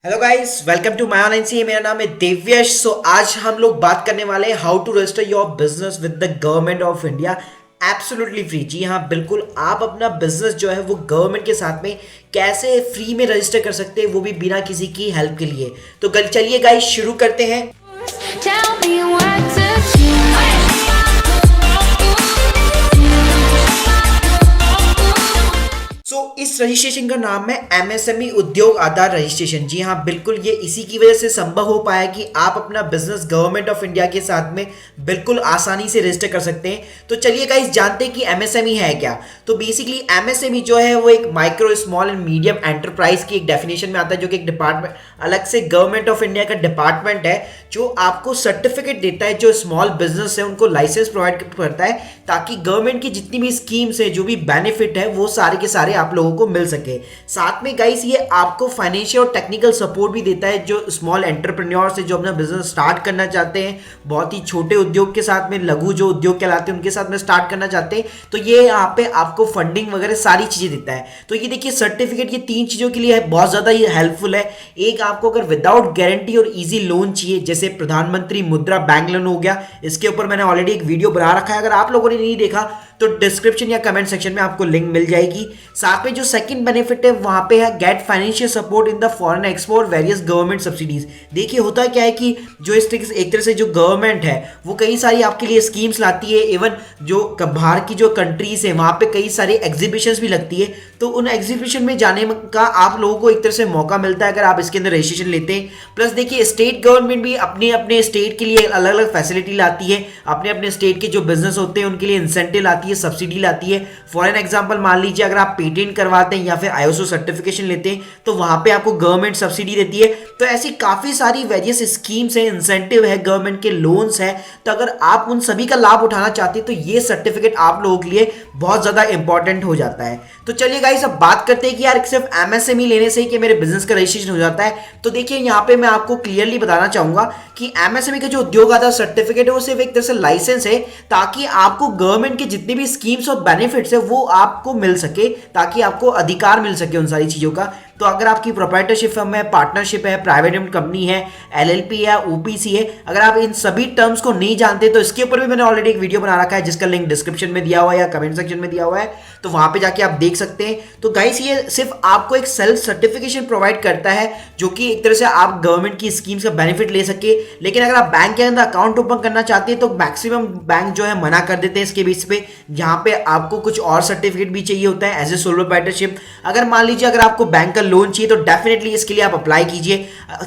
Hello guys, welcome to my online C. मेरा नाम है देव्यश। आज हम लोग बात करने वाले हैं how to register your business with the government of India absolutely free. जी हाँ, बिल्कुल आप अपना बिजनेस जो है वो गवर्नमेंट के साथ में कैसे फ्री में रजिस्टर कर सकते हैं, वो भी बिना किसी की हेल्प के लिए। तो चलिए गाइस शुरू करते हैं। Tell me what to do. इस रजिस्ट्रेशन का नाम है एमएसएमई उद्योग आधार रजिस्ट्रेशन। जी हाँ, बिल्कुल ये इसी की वजह से संभव हो पाया कि आप अपना बिजनेस गवर्नमेंट ऑफ इंडिया के साथ में बिल्कुल आसानी से रजिस्टर कर सकते हैं। तो चलिए गाइस जानते हैं कि एमएसएमई है क्या। तो बेसिकली एमएसएमई जो है वो एक micro small and medium enterprise की एक डेफिनेशन में आता है, जो कि एक डिपार्टमेंट अलग से गवर्नमेंट ऑफ इंडिया का डिपार्टमेंट है जो आपको सर्टिफिकेट देता है। जो स्मॉल बिजनेस है उनको लाइसेंस प्रोवाइड करता है ताकि गवर्नमेंट की जितनी भी स्कीम्स है, जो भी बेनिफिट है, वो सारे के सारे आप लोगों को मिल सके। साथ में गाइस ये आपको फाइनेंशियल और टेक्निकल सपोर्ट भी देता है जो स्मॉल एंटरप्रेन्योर्स है, जो अपना बिजनेस स्टार्ट करना चाहते हैं, बहुत ही छोटे उद्योग के साथ में, लघु जो उद्योग कहलाते हैं उनके साथ में स्टार्ट करना चाहते हैं। तो ये यहाँ पे आपको फंडिंग वगैरह सारी चीजें देता है। तो ये देखिए सर्टिफिकेट, ये तीन चीजों के लिए बहुत ज्यादा ये हेल्पफुल है। एक, आपको अगर विदाउट गारंटी और इजी लोन चाहिए, जैसे प्रधानमंत्री मुद्रा बैंक लोन हो गया, इसके ऊपर मैंने ऑलरेडी एक वीडियो बना रखा है, अगर आप लोगों ने नहीं देखा तो डिस्क्रिप्शन या कमेंट सेक्शन में आपको लिंक मिल जाएगी। साथ में जो सेकंड बेनिफिट है वहां पे है get financial support in the foreign export various government subsidies. देखिए होता क्या है कि जो एक तरह से जो गवर्नमेंट है वो कई सारी आपके लिए स्कीम्स लाती है। इवन जो बाहर की जो कंट्रीज है वहां पे कई सारी एग्जीबिशंस भी लगती है, तो उन एग्जीबिशन में जाने का आप लोगों को एक तरह से मौका मिलता है अगर आप इसके अंदर रजिस्ट्रेशन लेते हैं। प्लस देखिए स्टेट गवर्नमेंट भी अपने अपने स्टेट के लिए अलग अलग फैसिलिटी लाती है, अपने अपने स्टेट के जो बिजनेस होते हैं उनके लिए इंसेंटिव लाती है, सब्सिडी लाती है। फॉर एन एग्जांपल मान लीजिए अगर आप पेटेंट करवाते हैं या फिर आईएसओ सर्टिफिकेशन लेते हैं तो वहां पे आपको गवर्नमेंट सब्सिडी देती है। तो ऐसी काफी सारी वेरियस स्कीम्स है, इंसेंटिव है, गवर्नमेंट के लोन्स है। तो अगर आप उन सभी का लाभ उठाना चाहते हैं तो ये सर्टिफिकेट आप लोगों के लिए बहुत ज्यादा इंपॉर्टेंट हो जाता है। तो चलिए गाइस अब बात करते हैं कि यार सिर्फ एमएसएमई लेने से ही कि मेरे बिजनेस का रजिस्ट्रेशन हो जाता है। तो देखिए यहाँ पे मैं आपको क्लियरली बताना चाहूंगा कि एमएसएमई का जो उद्योग आधार सर्टिफिकेट है वो सिर्फ एक तरह से लाइसेंस है ताकि आपको गवर्नमेंट के जितने भी स्कीम्स और बेनिफिट्स है वो आपको मिल सके, ताकि आपको अधिकार मिल सके उन सारी चीजों का। तो अगर आपकी प्रोप्राइटरशिप फर्म है, पार्टनरशिप है, प्राइवेट लिमिटेड कंपनी है, एलएलपी है, ओपीसी है, अगर आप इन सभी टर्म्स को नहीं जानते तो इसके ऊपर भी मैंने ऑलरेडी एक वीडियो बना रखा है जिसका लिंक डिस्क्रिप्शन में दिया हुआ है या कमेंट सेक्शन में दिया हुआ है, तो वहां पे जाके आप देख सकते हैं। तो गाइस ये सिर्फ आपको एक सेल्फ सर्टिफिकेशन प्रोवाइड करता है जो कि एक तरह से आप गवर्नमेंट की स्कीम्स का बेनिफिट ले सके। लेकिन अगर आप बैंक के अंदर अकाउंट ओपन करना चाहते हैं तो मैक्सिमम बैंक जो है मना कर देते हैं इसके बेस पे, जहां पे आपको कुछ और सर्टिफिकेट भी चाहिए होता है एज ए सोलो प्रोप्राइटरशिप। अगर मान लीजिए अगर आपको बैंक का लोन चाहिए तो डेफिनेटली इसके लिए आप अप्लाई कीजिए।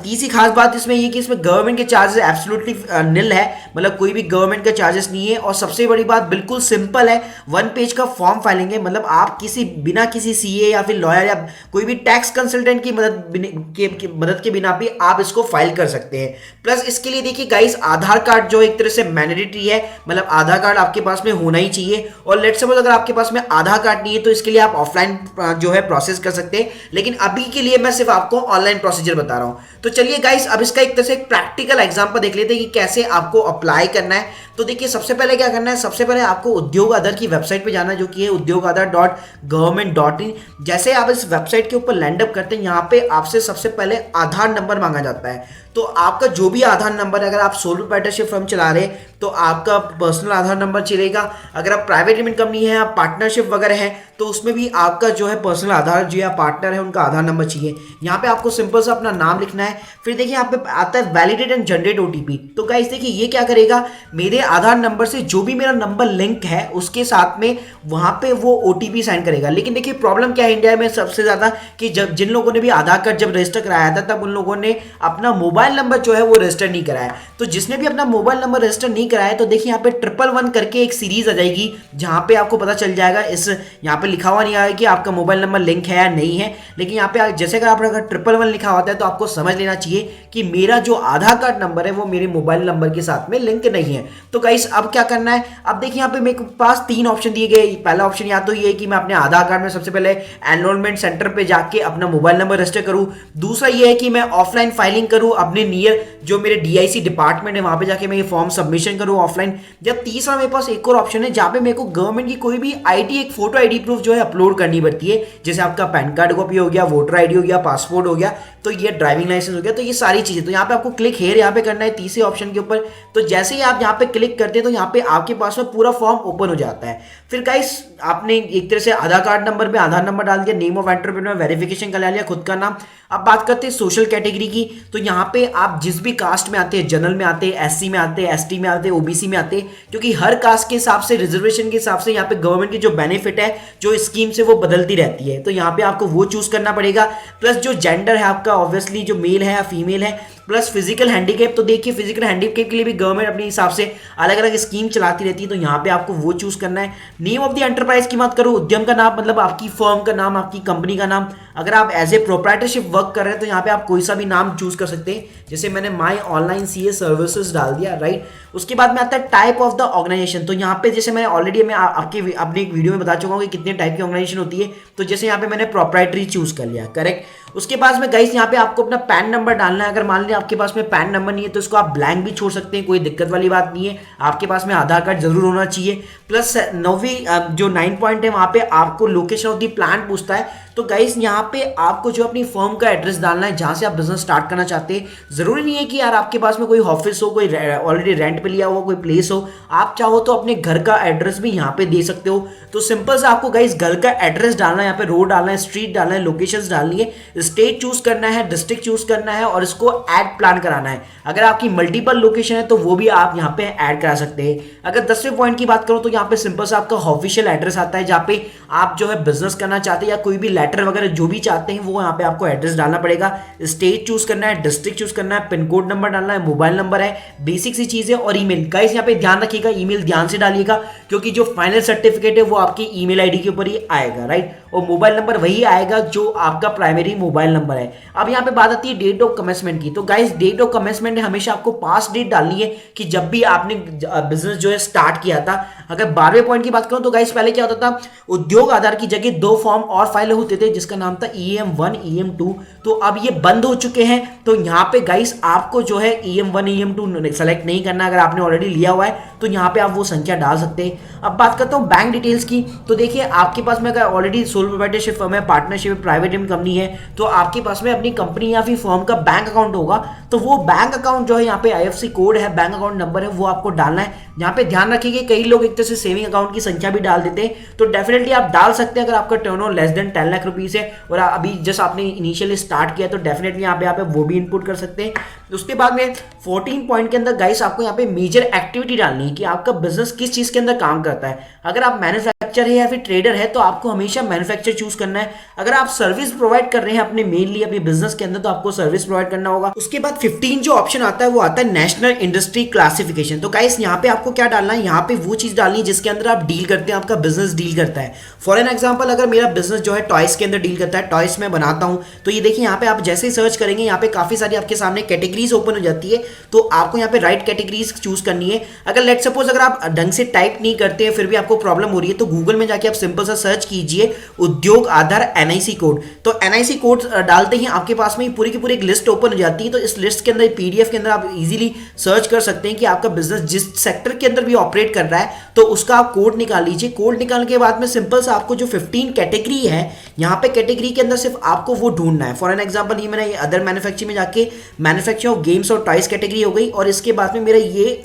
तीसरी खास बात इसमें ये कि इसमें गवर्नमेंट के चार्जेस एब्सोल्युटली निल है, मतलब कोई भी गवर्नमेंट का चार्जेस नहीं है। और सबसे बड़ी बात बिल्कुल सिंपल है, 1 पेज का फॉर्म फाइलिंग है, मतलब आप बिना किसी सीए या फिर लॉयर या कोई भी टैक्स कंसल्टेंट की मदद के बिना भी आप इसको फाइल कर सकते हैं। प्लस इसके लिए देखिए गाइस आधार कार्ड जो एक तरह से मैंडेटरी है, मतलब आधार कार्ड आपके पास में होना ही चाहिए। और लेट्स सपोज अगर आपके पास में आधार कार्ड नहीं है तो इसके लिए आप ऑफलाइन जो है प्रोसेस कर सकते हैं, लेकिन अभी के लिए मैं सिर्फ आपको ऑनलाइन प्रोसीजर बता रहा हूं। तो चलिए गाइस अब इसका एक तरह से एक प्रैक्टिकल एग्जांपल देख लेते हैं कि कैसे आपको अप्लाई करना है। तो देखिए सबसे पहले क्या करना है, सबसे पहले आपको उद्योग आधार की वेबसाइट पे जाना है जो कि है udyogAadhar.government.in। जैसे आप इस वेबसाइट के ऊपर लैंड अप करते हैं यहाँ पे आपसे सबसे पहले आधार नंबर मांगा जाता है। तो आपका जो भी आधार नंबर, अगर आप सोलो प्रोप्राइटरशिप फर्म चला रहे हैं तो आपका पर्सनल आधार नंबर चलेगा। अगर आप प्राइवेट लिमिटेड कंपनी है, आप पार्टनरशिप वगैरह है तो उसमें भी आपका जो है पर्सनल आधार जो या पार्टनर है उनका आधार नंबर चाहिए। यहाँ पे आपको सिंपल सा अपना नाम लिखना है। फिर देखिए यहाँ पे आता है वैलिडेट एंड जनरेट ओटीपी। तो गाइस देखिए ये क्या करेगा, मेरे आधार नंबर से जो भी मेरा नंबर लिंक है उसके साथ में वहां पे वो ओटीपी साइन करेगा। लेकिन देखिए प्रॉब्लम क्या है इंडिया में सबसे ज्यादा कि जब जिन लोगों ने भी आधार कार्ड जब रजिस्टर कराया था तब उन लोगों ने अपना मोबाइल नंबर जो है वो रजिस्टर नहीं कराया। तो जिसने भी अपना मोबाइल नंबर रजिस्टर नहीं कराया तो देखिए यहाँ पे 111 करके एक सीरीज आ जाएगी जहां पे आपको पता चल जाएगा। इस यहाँ पे लिखा हुआ नहीं आएगा कि आपका मोबाइल नंबर लिंक है या नहीं है, लेकिन यहाँ पे जैसे अगर आपका 111 लिखा होता है तो आपको समझ लेना चाहिए कि मेरा जो आधार कार्ड नंबर है वो मेरे मोबाइल नंबर के साथ में लिंक नहीं है। तो गाइस अब क्या करना है, अब देखिए यहाँ पे मेरे पास 3 ऑप्शन दिए गए। पहला ऑप्शन या तो ये है कि मैं अपने आधार कार्ड में सबसे पहले एनरोलमेंट सेंटर पे जाके अपना मोबाइल नंबर रजिस्टर करूं। दूसरा ये है कि मैं ऑफलाइन फाइलिंग करूं, अपने नियर जो मेरे डीआईसी डिपार्टमेंट है वहां पे जाके मैं ये फॉर्म सबमिशन करो ऑफलाइन। जब तीसरा मेरे पास एक और ऑप्शन है जहाँ पे मेरे को गवर्नमेंट की कोई भी आईडी एक फोटो आईडी प्रूफ जो है अपलोड करनी पड़ती है, जैसे आपका पैन कार्ड कॉपी हो गया, वोटर आईडी हो गया, पासपोर्ट हो गया, तो ये ड्राइविंग लाइसेंस हो गया, तो ये सारी चीजें। तो यहाँ पे आपको क्लिक हेयर यहाँ पे करना है तीसरे ऑप्शन के ऊपर। तो जैसे ही आप यहाँ पे क्लिक करते हैं तो यहाँ पे आपके पास में पूरा फॉर्म ओपन हो जाता है। फिर गाइस आपने एक तरह से आधार कार्ड नंबर में आधार नंबर डाल दिया, नेम ऑफ एंटरप्रेन्योर वेरिफिकेशन करा लिया, खुद का नाम। अब बात करते हैं सोशल कैटेगरी की, तो यहाँ पे आप जिस भी कास्ट में आते हैं, जनरल में आते हैं, एससी में आते हैं, एसटी में आते हैं, ओबीसी में आते हैं, क्योंकि हर कास्ट के हिसाब से रिजर्वेशन के हिसाब से यहाँ पे गवर्नमेंट की जो बेनिफिट है, जो स्कीम से वो बदलती रहती है, तो यहाँ पे आपको वो चूज करना पड़ेगा। प्लस जो जेंडर है आपका, ऑब्वियसली जो मेल है या फीमेल है, प्लस फिजिकल हैंडीकैप। तो देखिए फिजिकल हैंडीकैप के लिए भी गवर्नमेंट अपने हिसाब से अलग अलग स्कीम चलाती रहती है, तो यहाँ पे आपको वो चूज करना है। नेम ऑफ द एंटरप्राइज की बात करो, उद्यम का नाम मतलब आपकी फर्म का नाम, आपकी कंपनी का नाम। अगर आप एज ए प्रोप्राइटरशिप वर्क कर रहे हैं तो यहाँ पे आप कोई सा भी नाम चूज कर सकते हैं, जैसे मैंने माई ऑनलाइन सीए सर्विसेज डाल दिया, राइट। उसके बाद में आता है टाइप ऑफ द ऑर्गेनाइजेशन। तो यहाँ पे जैसे मैंने ऑलरेडी मैं आपके अपने एक वीडियो में बता चुका हूँ कि कितने टाइप की ऑर्गेनाइजेशन होती है, तो जैसे यहाँ पे मैंने प्रोप्राइटरी चूज कर लिया, करेक्ट। उसके बाद में गाइस यहाँ पे आपको अपना पैन नंबर डालना है। अगर मान लिया आपके पास में पैन नंबर नहीं है तो इसको आप ब्लैंक भी छोड़ सकते हैं, कोई दिक्कत वाली बात नहीं है। आपके पास में आधार कार्ड जरूर होना चाहिए। प्लस 9वीं जो 9 पॉइंट है वहां पे आपको लोकेशन ऑफ द प्लांट पूछता है। तो गाइस यहाँ पे आपको जो अपनी फर्म का एड्रेस डालना है जहां से आप बिजनेस स्टार्ट करना चाहते हैं। जरूरी नहीं है कि यार आपके पास में कोई ऑफिस हो, कोई ऑलरेडी रेंट पे लिया हुआ कोई प्लेस हो, आप चाहो तो अपने घर का एड्रेस भी यहाँ पे दे सकते हो। तो सिंपल से आपको गाइस घर का एड्रेस डालना है, यहाँ पे रोड डालना है, स्ट्रीट डालना है, लोकेशंस डालनी है, स्टेट चूज करना है, डिस्ट्रिक्ट चूज करना है और इसको ऐड प्लान कराना है। अगर आपकी मल्टीपल लोकेशन है तो वो भी आप यहाँ पे ऐड करा सकते हैं। अगर 10वें पॉइंट की बात करो तो यहाँ पे सिंपल से आपका ऑफिशियल एड्रेस आता है, जहाँ पे आप जो है बिजनेस करना चाहते हैं या कोई भी लेटर वगैरह जो भी चाहते हैं वो यहाँ पे आपको एड्रेस डालना पड़ेगा। स्टेट चूज करना है, डिस्ट्रिक्ट चूज करना है, पिन कोड नंबर डालना है, मोबाइल नंबर है, बेसिक सी चीज है। और ईमेल गाइस यहाँ पे ध्यान रखिएगा, ईमेल ध्यान से डालिएगा क्योंकि जो फाइनल सर्टिफिकेट है वो आपकी ईमेल आईडी के ऊपर ही आएगा, राइट। और मोबाइल नंबर वही आएगा जो आपका प्राइमरी मोबाइल नंबर है। अब यहाँ पे बात आती है डेट ऑफ कमेंसमेंट की। तो गाइस डेट ऑफ कमेंसमेंट में हमेशा आपको पास्ट डेट डालनी है कि जब भी आपने बिजनेस जो है स्टार्ट किया था। अगर 12वें पॉइंट की बात करूं तो गाइस पहले क्या होता था, उद्योग आधार की जगह 2 फॉर्म और फाइल होते थे जिसका नाम था EM1 EM2। तो अब ये बंद हो चुके हैं। तो यहाँ पे गाइस आपको जो है EM1 EM2 सेलेक्ट नहीं करना। अगर आपने ऑलरेडी लिया हुआ है तो यहाँ पे आप वो संख्या डाल सकते हैं। अब बात करता हूँ बैंक डिटेल्स की। तो देखिए आपके पास में अगर ऑलरेडी सोल प्रोप्राइटरशिप फर्म है, पार्टनरशिप प्राइवेट कंपनी है, तो आपके पास में अपनी कंपनी या फिर फर्म का बैंक अकाउंट होगा। तो वो बैंक अकाउंट जो है यहाँ पे IFSC कोड है, बैंक अकाउंट नंबर है, वो आपको डालना है। यहाँ पे ध्यान रखिए कई लोग एक तरह से सेविंग अकाउंट की संख्या भी डाल देते हैं, तो डेफिनेटली आप डाल सकते हैं अगर आपका turnover less than 10 lakh rupees है और अभी जस्ट आपने इनिशियली स्टार्ट किया, तो डेफिनेटली यहाँ पे वो भी इनपुट कर सकते हैं। उसके बाद में 14 पॉइंट के अंदर गाइस आपको यहाँ पे मेजर एक्टिविटी डालनी है कि आपका बिजनेस किस चीज के अंदर काम करता है। अगर आप मैन्युफैक्चर है या फिर ट्रेडर है तो आपको हमेशा मैन्युफैक्चर चूज करना है। अगर आप सर्विस प्रोवाइड कर रहे हैं अपने मेनली अपने बिजनेस के अंदर तो आपको सर्विस प्रोवाइड करना होगा। उसके बाद 15 जो ऑप्शन आता है वो आता है नेशनल इंडस्ट्री क्लासिफिकेशन। तो गाइस यहाँ पे आपको क्या डालना है, यहाँ पे वो चीज डालनी है जिसके अंदर आप डील करते हैं, आपका बिजनेस डील करता है। फॉर एन एग्जांपल अगर मेरा बिजनेस जो है टॉयज के अंदर डील करता है, टॉयज में बनाता हूं, तो ये देखिए यहाँ पे आप जैसे ही सर्च करेंगे यहाँ पे काफी सारी आपके सामने कैटेगरीज ओपन हो जाती है। तो आपको यहाँ पे राइट कैटेगरीज चूज करनी है। अगर लेट सपोज अगर आप ढंग से टाइप नहीं करते हैं फिर भी आपको प्रॉब्लम हो रही है तो गूगल में जाके आप सिंपल सा सर्च कीजिए उद्योग आधार NIC कोड। तो NIC कोड डालते ही आपके पास में पूरी की पूरी एक लिस्ट ओपन हो जाती है। तो इस लिस्ट के अंदर PDF के अंदर आप इजीली सर्च कर सकते हैं कि आपका बिजनेस जिस सेक्टर के अंदर भी ऑपरेट कर रहा है तो उसका आप कोड निकाल लीजिए। कोड निकालने के बाद में सिंपल सा आपको जो 15 कैटेगरी है यहाँ पे कैटेगरी के अंदर सिर्फ आपको वो ढूंढना है। फॉर एन एग्जांपल ये मैंने अदर मैन्युफैक्चरिंग में जाके मैन्युफैक्चरिंग ऑफ गेम्स और टॉयज कैटेगरी हो गई और इसके बाद में मेरा ये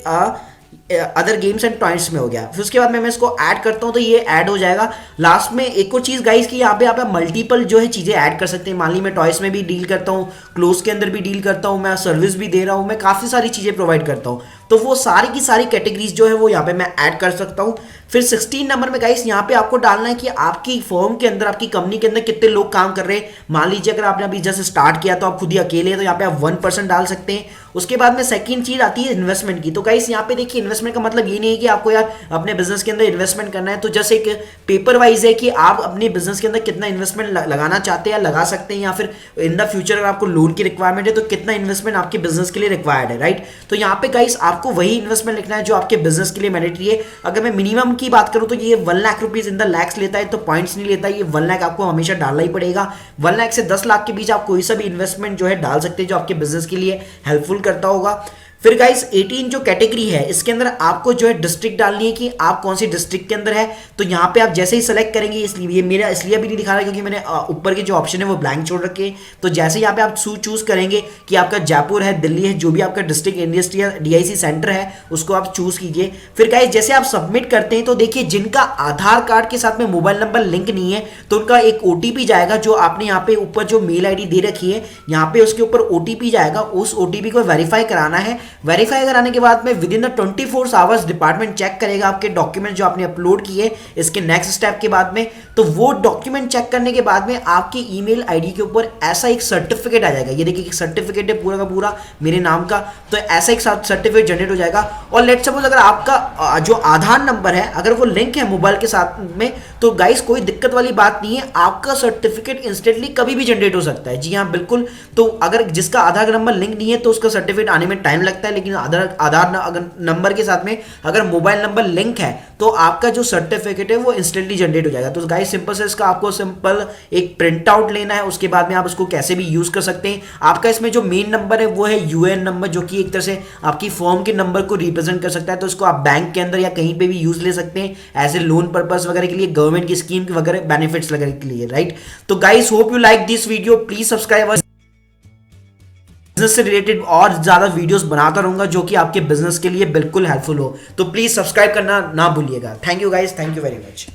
अदर गेम्स एंड टॉयज में हो गया। फिर उसके बाद मैं इसको ऐड करता हूं तो ये ऐड हो जाएगा। लास्ट में एक और चीज गाइस कि यहाँ पे आप मल्टीपल जो है चीजें ऐड कर सकते हैं। मान ली मैं टॉयज में भी डील करता हूँ, क्लोथ के अंदर भी डील करता हूँ, मैं सर्विस भी दे रहा हूँ, मैं काफी सारी चीजें प्रोवाइड करता हूँ, तो वो सारी की सारी कैटेगरीज जो है वो यहाँ पे मैं ऐड कर सकता हूँ। फिर 16 नंबर में गाइस यहाँ पे आपको डालना है कि आपकी फर्म के अंदर आपकी कंपनी के अंदर कितने लोग काम कर रहे हैं। मान लीजिए अगर आपने अभी जैसे स्टार्ट किया तो आप खुद ही अकेले हैं तो यहाँ पे आप 1% डाल सकते हैं। उसके बाद में सेकंड चीज आती है इन्वेस्टमेंट की। तो गाइस यहाँ पे देखिए इन्वेस्टमेंट का मतलब ये नहीं है कि आपको यार अपने बिजनेस के अंदर इन्वेस्टमेंट करना है, तो जैसे एक पेपर वाइज है कि आप अपने बिजनेस के अंदर कितना इन्वेस्टमेंट लगाना चाहते हैं, लगा सकते हैं, या फिर इन द फ्यूचर अगर आपको लोन की रिक्वायरमेंट है तो कितना इन्वेस्टमेंट आपके बिजनेस के लिए रिक्वायर्ड है, राइट। तो यहाँ पे गाइस आपको वही इन्वेस्टमेंट लिखना है जो आपके बिजनेस के लिए मैंडेटरी है। अगर मैं मिनिमम की बात करूं तो ये 1 lakh rupees in the lakhs लेता है, तो पॉइंट्स नहीं लेता, ये 1 लाख आपको हमेशा डालना ही पड़ेगा। 1 लाख से 10 लाख के बीच आप कोई सा भी इन्वेस्टमेंट जो है डाल सकते हैं जो आपके बिजनेस के लिए हेल्पफुल करता होगा। फिर गाइस 18 जो कैटेगरी है इसके अंदर आपको जो है डिस्ट्रिक्ट डालनी है कि आप कौन सी डिस्ट्रिक्ट के अंदर है। तो यहाँ पे आप जैसे ही सेलेक्ट करेंगे, इसलिए ये मेरा इसलिए अभी नहीं दिखा रहा क्योंकि मैंने ऊपर के जो ऑप्शन है वो ब्लैंक छोड़ रखे हैं। तो जैसे यहाँ पे आप चूज करेंगे कि आपका जयपुर है, दिल्ली है, जो भी आपका डिस्ट्रिक्ट इंडस्ट्रियल डीआईसी सेंटर है उसको आप चूज कीजिए। फिर गाइस जैसे आप सबमिट करते हैं तो देखिए जिनका आधार कार्ड के साथ में मोबाइल नंबर लिंक नहीं है तो उनका एक ओटीपी जाएगा, जो आपने यहाँ पे ऊपर जो मेल आईडी दे रखी है यहाँ पे उसके ऊपर ओटीपी जाएगा। उस ओटीपी को वेरीफाई कराना है। वेरीफाई कराने के बाद में within the 24 hours department check करेगा आपके डॉक्यूमेंट जो आपने अपलोड किए इसके नेक्स्ट स्टेप के बाद में। तो वो डॉक्यूमेंट चेक करने के बाद में आपकी ईमेल आईडी के ऊपर ऐसा एक सर्टिफिकेट आ जाएगा। ये देखिए एक सर्टिफिकेट है पूरा का पूरा मेरे नाम का, तो ऐसा एक सर्टिफिकेट जनरेट हो जाएगा। और लेट्स सपोज अगर आपका जो आधार नंबर है अगर वो लिंक है मोबाइल के साथ में तो गाइस कोई दिक्कत वाली बात नहीं है, आपका सर्टिफिकेट इंस्टेंटली कभी भी जनरेट हो सकता है। जी हाँ बिल्कुल। तो अगर जिसका आधार नंबर लिंक नहीं है तो उसका सर्टिफिकेट आने में टाइम लगता है, लेकिन आधार अगर नंबर के साथ में अगर मोबाइल नंबर लिंक है तो आपका जो सर्टिफिकेट है वो इंस्टेंटली जनरेट हो जाएगा। तो गाइस सिंपल से इसका आपको सिंपल एक प्रिंट आउट लेना है, उसके बाद में आप उसको कैसे भी यूज कर सकते हैं। आपका इसमें जो मेन नंबर है वो है यूएएन नंबर, जो कि एक तरह से आपकी फर्म के नंबर को रिप्रेजेंट कर सकता है। तो इसको आप बैंक के अंदर या कहीं पे भी यूज ले सकते हैं एज ए लोन पर्पस वगैरह के लिए, गवर्नमेंट की स्कीम वगैरह बेनिफिट्स वगैरह के लिए, राइट। तो guys hope you like this video, please subscribe business से रिलेटेड और ज्यादा वीडियोस बनाता रहूंगा जो कि आपके बिजनेस के लिए बिल्कुल हेल्पफुल हो। तो प्लीज सब्सक्राइब करना ना भूलिएगा। Thank you guys, thank you very much.